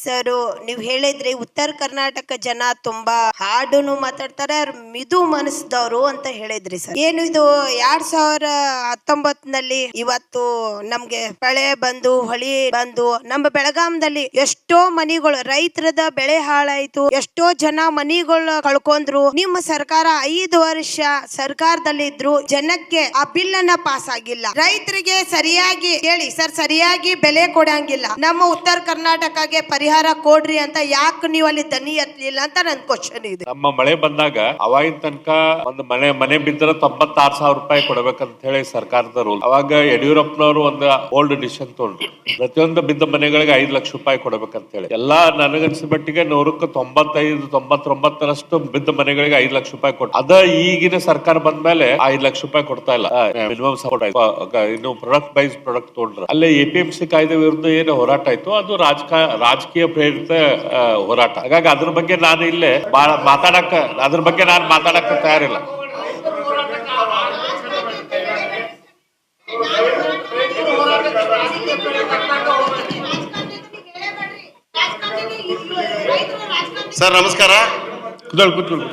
Sir, ನೀವ್ ಹೇಳಿದ್ರಿ ಉತ್ತರ ಕರ್ನಾಟಕ ಜನ ತುಂಬಾ ಹಾಡುನು ಮಾತಾಡ್ತಾರೆ, ಮಿದು ಮನಸ್ದವ್ರು ಅಂತ ಹೇಳಿದ್ರಿ ಸರ್. ಏನು ಇದು 2019ನಲ್ಲಿ ಇವತ್ತು ನಮ್ಗೆ ಬೆಳೆ ಬಂದು ಹೊಳಿ ಬಂದು ನಮ್ಮ ಬೆಳಗಾಂದಲ್ಲಿ ಎಷ್ಟೋ ಮನಿಗಳು ರೈತರದ ಬೆಳೆ ಹಾಳಾಯ್ತು, ಎಷ್ಟೋ ಜನ ಮನಿಗಳು ಕಳ್ಕೊಂಡ್ರು. ನಿಮ್ಮ ಸರ್ಕಾರ 5 ವರ್ಷ ಸರ್ಕಾರದಲ್ಲಿ ಇದ್ರು, ಜನಕ್ಕೆ ಆ ಬಿಲ್ ಅನ್ನ ಪಾಸ್ ಆಗಿಲ್ಲ. ರೈತರಿಗೆ ಸರಿಯಾಗಿ ಹೇಳಿ ಸರ್, ಸರಿಯಾಗಿ ಬೆಲೆ ಕೊಡಂಗಿಲ್ಲ. ನಮ್ಮ ಉತ್ತರ ಕರ್ನಾಟಕಕ್ಕೆ ಪರಿಹಾರ ಕೊಡ್ರಿ ಅಂತ ಯಾಕೆ ನೀವು ಅಲ್ಲಿ ದನಿ ಎತ್ತಲಿಲ್ಲ ಅಂತ ನನ್ ಕ್ವಶನ್ ಇದೆ. ನಮ್ಮ ಮಳೆ ಬಂದಾಗ ಅವಾಗಿನ ತನಕ ಒಂದು ಮನೆ ಬಿದ್ದರೆ 96,000 ರೂಪಾಯಿ ಕೊಡ್ಬೇಕಂತ ಹೇಳಿ ಸರ್ಕಾರದ ರೂಲ್. ಅವಾಗ ಯಡಿಯೂರಪ್ಪನವರು ಒಂದು ಓಲ್ಡ್ ಡಿಸಿಷನ್ ತಗೊಂಡ್ರು, ಪ್ರತಿಯೊಂದು ಬಿದ್ದ ಮನೆಗಳಿಗೆ 5 ಲಕ್ಷ ರೂಪಾಯಿ ಕೊಡ್ಬೇಕಂತ ಹೇಳಿ. ಎಲ್ಲಾ ನನಗನ್ಸಿದ ಮಟ್ಟಿಗೆ 100ಕ್ಕೆ 95-99ರಷ್ಟು ಬಿದ್ದ ಮನೆಗಳಿಗೆ 5 ಲಕ್ಷ ರೂಪಾಯಿ ಕೊಟ್ಟು, ಅದ ಈಗಿನ ಸರ್ಕಾರ ಬಂದ್ಮೇಲೆ 5 ಲಕ್ಷ ರೂಪಾಯಿ ಕೊಡ್ತಾ ಇಲ್ಲ. ಮಿನಿಮಮ್ ಸಪೋರ್ಟ್ ಇನ್ನು ಪ್ರಾಡಕ್ಟ್ ವೈಸ್ ಪ್ರಾಡಕ್ಟ್ ತಗೊಂಡ್ರೆ ಅಲ್ಲೇ APMC ಕಾಯ್ದೆ ವಿರುದ್ಧ ಏನು ಹೋರಾಟ ಆಯ್ತು ಅದು ರಾಜಕೀಯ ಪ್ರೇರಿತ ಹೋರಾಟ. ಹಾಗಾಗಿ ಅದ್ರ ಬಗ್ಗೆ ನಾನು ಇಲ್ಲೇ ಮಾತಾಡಕ್ ತಯಾರಿಲ್ಲ. ಸರ್ ನಮಸ್ಕಾರ. ಕೂತ್ಕೊಳ್ಳಿ.